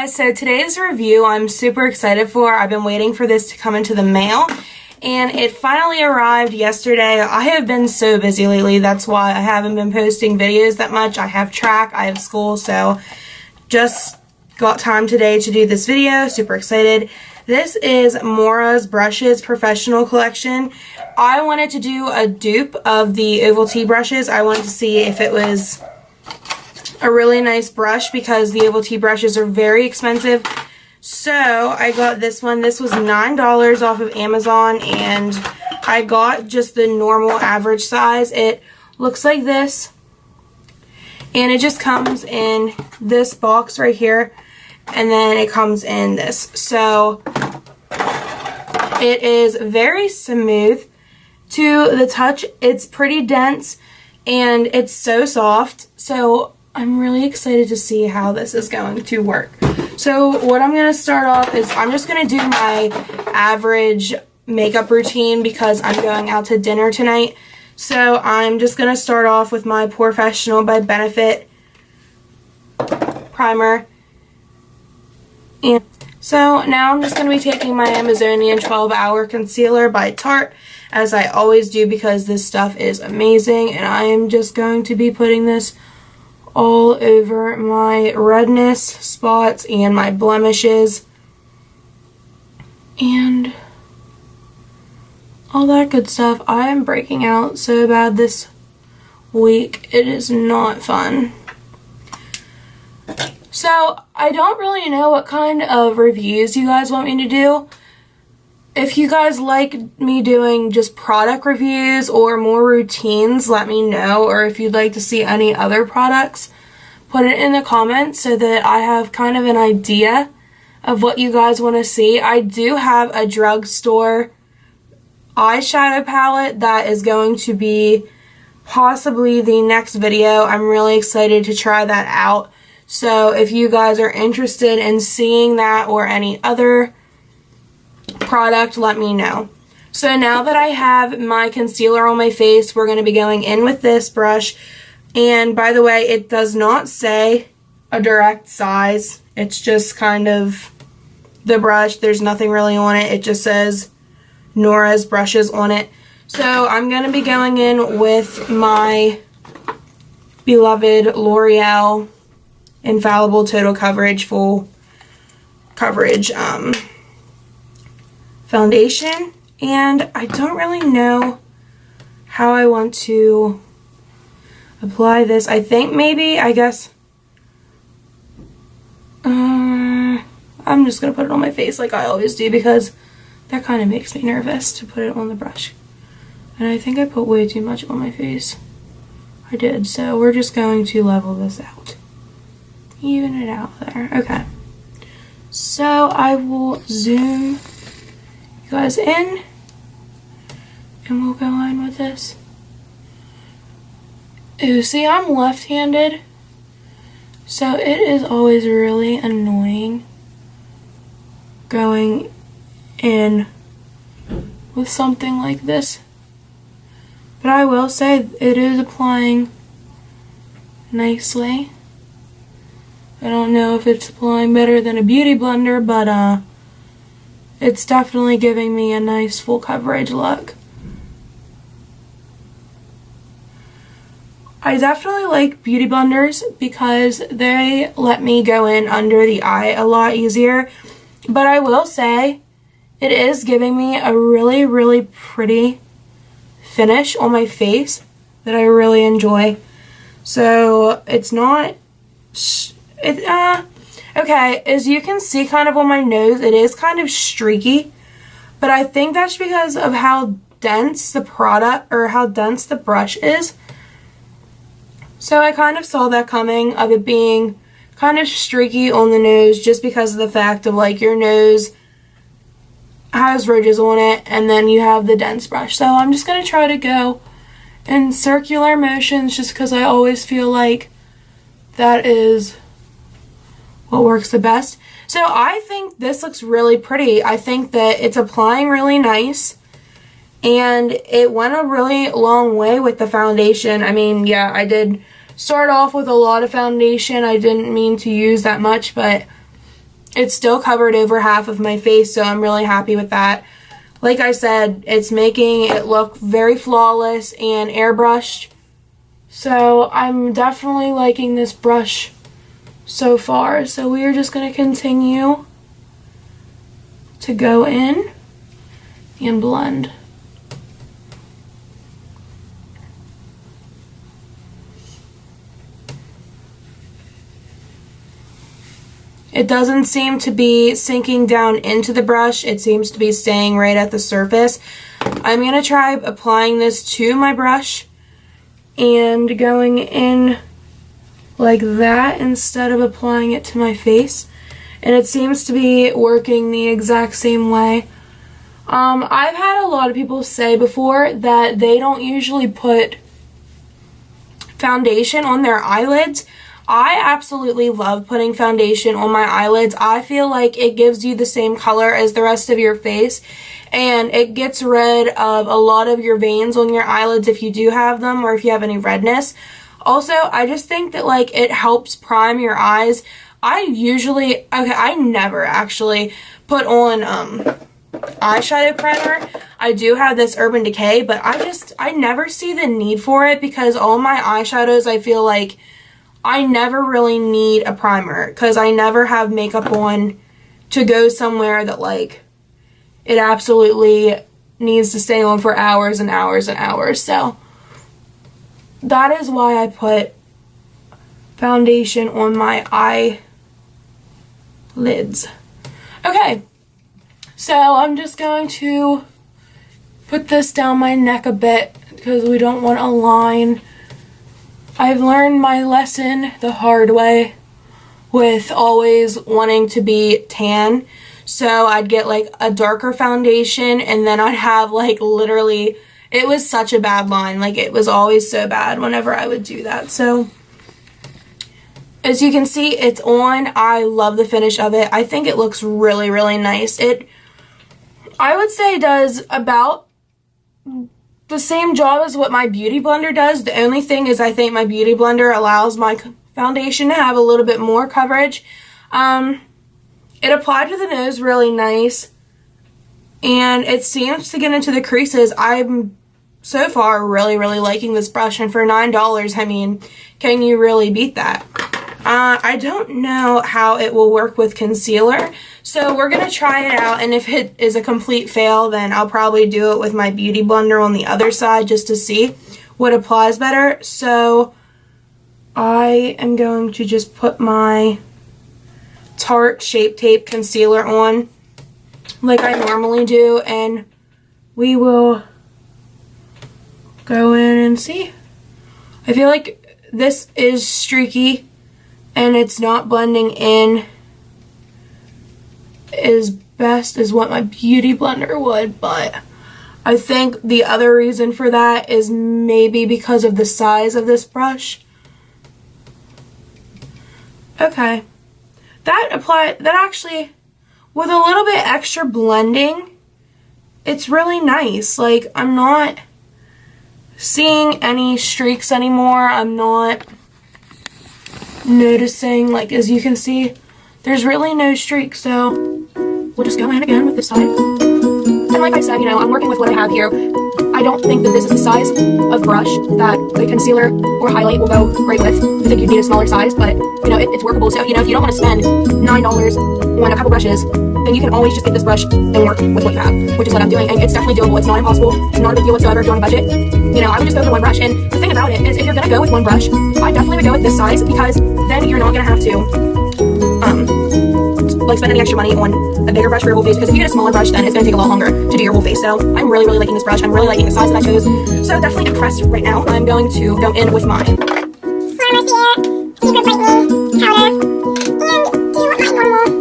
guys, so today's review I'm super excited for. I've been waiting for this to come into the mail and it finally arrived yesterday. I have been so busy lately, that's why I haven't been posting videos that much. I have track, I have school, so just got time today to do this video. Super excited. This is Mora's Brushes Professional Collection. I wanted to do a dupe of the Ovaltine brushes. I wanted to see if it was a really nice brush because the Ovaltine brushes are very expensive. So I got this one. This was $9 off of Amazon and I got just the normal average size. It looks like this and it just comes in this box right here and then it comes in this. So it is very smooth to the touch. It's pretty dense and it's so soft. So I'm really excited to see how this is going to work. So what I'm going to start off is I'm just going to do my average makeup routine because I'm going out to dinner tonight. So I'm just going to start off with my Professional by Benefit primer. And so now I'm just going to be taking my Amazonian 12-Hour Concealer by Tarte, as I always do because this stuff is amazing, and I am just going to be putting this all over my redness spots and my blemishes and all that good stuff. I am breaking out so bad this week. It is not fun. So I don't really know what kind of reviews you guys want me to do. If you guys like me doing just product reviews or more routines, let me know. Or if you'd like to see any other products, put it in the comments so that I have kind of an idea of what you guys want to see. I do have a drugstore eyeshadow palette that is going to be possibly the next video. I'm really excited to try that out. So if you guys are interested in seeing that or any other product, let me know. So now that I have my concealer on my face, we're going to be going in with this brush. And by the way, it does not say a direct size. It's just kind of the brush. There's nothing really on it. It just says Nora's brushes on it. So I'm going to be going in with my beloved L'Oreal Infallible Total Coverage Full Coverage foundation, and I don't really know how I want to apply this. I think maybe, I guess, I'm just going to put it on my face like I always do because that kind of makes me nervous to put it on the brush. And I think I put way too much on my face. I did, so we're just going to level this out. Even it out there. Okay. So I will zoom you guys in and we'll go in with this. Ooh, see, I'm left-handed, so it is always really annoying going in with something like this. But I will say it is applying nicely. I don't know if it's applying better than a beauty blender, but it's definitely giving me a nice full coverage look. I definitely like beauty blenders because they let me go in under the eye a lot easier. But I will say it is giving me a really, really pretty finish on my face that I really enjoy. So it's not... okay, as you can see kind of on my nose, it is kind of streaky, but I think that's because of how dense the product, or how dense the brush is. So I kind of saw that coming, of it being kind of streaky on the nose just because of the fact of like your nose has ridges on it and then you have the dense brush. So I'm just going to try to go in circular motions just because I always feel like that is what works the best. So I think this looks really pretty. I think that it's applying really nice and it went a really long way with the foundation. I mean, yeah, I did start off with a lot of foundation. I didn't mean to use that much, but it's still covered over half of my face, so I'm really happy with that. Like I said, it's making it look very flawless and airbrushed. So I'm definitely liking this brush so far. So we are just going to continue to go in and blend. It doesn't seem to be sinking down into the brush. It seems to be staying right at the surface. I'm going to try applying this to my brush and going in like that instead of applying it to my face. And it seems to be working the exact same way. I've had a lot of people say before that they don't usually put foundation on their eyelids. I absolutely love putting foundation on my eyelids. I feel like it gives you the same color as the rest of your face, and it gets rid of a lot of your veins on your eyelids if you do have them, or if you have any redness. Also, I just think that like it helps prime your eyes. I never actually put on eyeshadow primer. I do have this Urban Decay, but I never see the need for it because all my eyeshadows, I feel like I never really need a primer because I never have makeup on to go somewhere that like it absolutely needs to stay on for hours and hours and hours. So that is why I put foundation on my eyelids. Okay, so I'm just going to put this down my neck a bit because we don't want a line. I've learned my lesson the hard way with always wanting to be tan. So I'd get like a darker foundation and then I'd have like literally, it was such a bad line. Like it was always so bad whenever I would do that. So as you can see, it's on. I love the finish of it. I think it looks really, really nice. I would say does about the same job as what my Beauty Blender does. The only thing is I think my Beauty Blender allows my foundation to have a little bit more coverage. It applied to the nose really nice, and it seems to get into the creases. I'm so far really, really liking this brush, and for $9, I mean, can you really beat that? I don't know how it will work with concealer, so we're going to try it out, and if it is a complete fail, then I'll probably do it with my Beauty Blender on the other side just to see what applies better. So I am going to just put my Tarte Shape Tape Concealer on like I normally do, and we will go in and see. I feel like this is streaky and it's not blending in as best as what my Beauty Blender would, but I think the other reason for that is maybe because of the size of this brush. Okay, that actually, with a little bit extra blending, it's really nice. Like, I'm not seeing any streaks anymore. I'm not noticing, like, as you can see, there's really no streaks, so we'll just go in again with this side. And like I said, you know, I'm working with what I have here. I don't think that this is the size of brush that the concealer or highlight will go right with. I think you'd need a smaller size, but, you know, it's workable. So, you know, if you don't want to spend $9 on a couple brushes, then you can always just get this brush and work with what you have, which is what I'm doing. And it's definitely doable. It's not impossible. It's not a big deal whatsoever if you're on a budget. You know, I would just go for one brush. And the thing about it is, if you're going to go with one brush, I definitely would go with this size, because then you're not going to have to like spend any extra money on a bigger brush for your whole face, because if you get a smaller brush, then it's going to take a lot longer to do your whole face. So I'm really, really liking this brush. I'm really liking the size that I chose. So definitely impressed right now. I'm going to go in with mine. Secret Lightning powder, and do my normal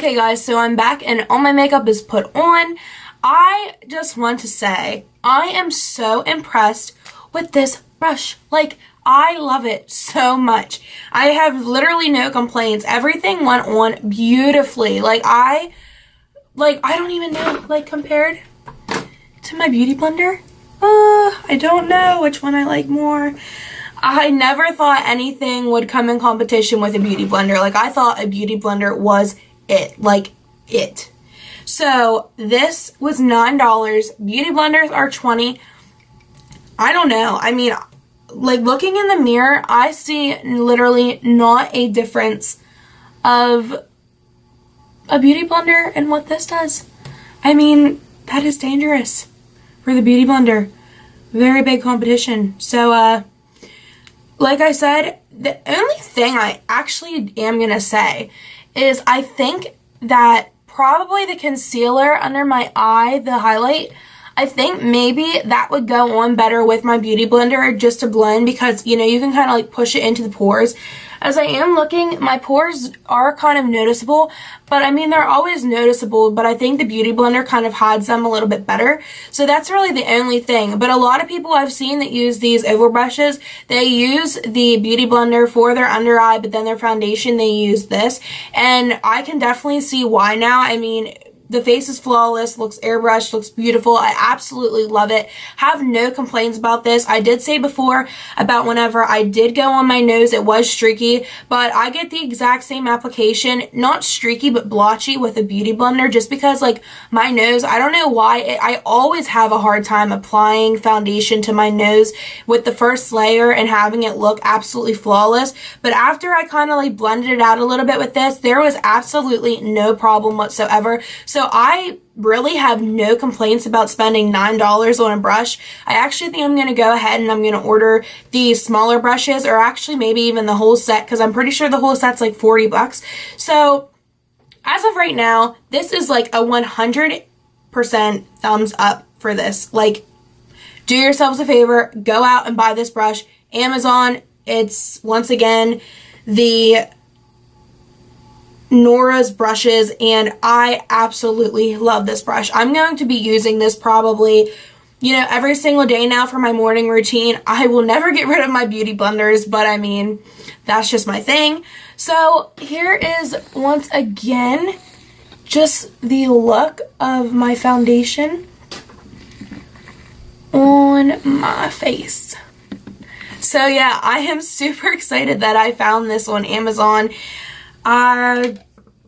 Okay guys, so I'm back and all my makeup is put on. I just want to say, I am so impressed with this brush. Like, I love it so much. I have literally no complaints. Everything went on beautifully. Like, I don't even know, like, compared to my Beauty Blender. I don't know which one I like more. I never thought anything would come in competition with a Beauty Blender. Like, I thought a Beauty Blender was it. Like, it. So, this was $9. Beauty Blenders are $20. I don't know. I mean, like, looking in the mirror, I see literally not a difference of a Beauty Blender and what this does. I mean, that is dangerous for the Beauty Blender. Very big competition. So, like I said, the only thing I actually am going to say is I think that probably the concealer under my eye, the highlight, I think maybe that would go on better with my Beauty Blender just to blend because, you know, you can kind of like push it into the pores. As I am looking, my pores are kind of noticeable, but I mean, they're always noticeable, but I think the Beauty Blender kind of hides them a little bit better. So that's really the only thing. But a lot of people I've seen that use these oval brushes, they use the Beauty Blender for their under eye, but then their foundation, they use this. And I can definitely see why now. I mean, the face is flawless, looks airbrushed, looks beautiful. I absolutely love it. Have no complaints about this. I did say before about whenever I did go on my nose, it was streaky, but I get the exact same application, not streaky, but blotchy with a Beauty Blender just because, like, my nose, I don't know why, I always have a hard time applying foundation to my nose with the first layer and having it look absolutely flawless. But after I kind of like blended it out a little bit with this, there was absolutely no problem whatsoever. So I really have no complaints about spending $9 on a brush. I actually think I'm going to go ahead and I'm going to order the smaller brushes, or actually maybe even the whole set, because I'm pretty sure the whole set's like 40 bucks. So as of right now, this is like a 100% thumbs up for this. Like, do yourselves a favor, go out and buy this brush. Amazon, it's once again the Nora's brushes, and I absolutely love this brush. I'm going to be using this probably, you know, every single day now for my morning routine. I will never get rid of my Beauty Blenders, but I mean, that's just my thing. So here is, once again, just the look of my foundation on my face. So yeah, I am super excited that I found this on Amazon.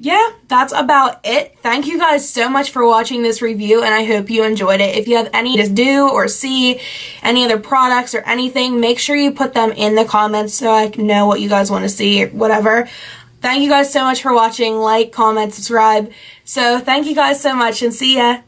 Yeah, that's about it. Thank you guys so much for watching this review, and I hope you enjoyed it. If you have any to do or see any other products or anything, make sure you put them in the comments so I can know what you guys want to see, or whatever. Thank you guys so much for watching. Like, comment, subscribe. So thank you guys so much, and see ya.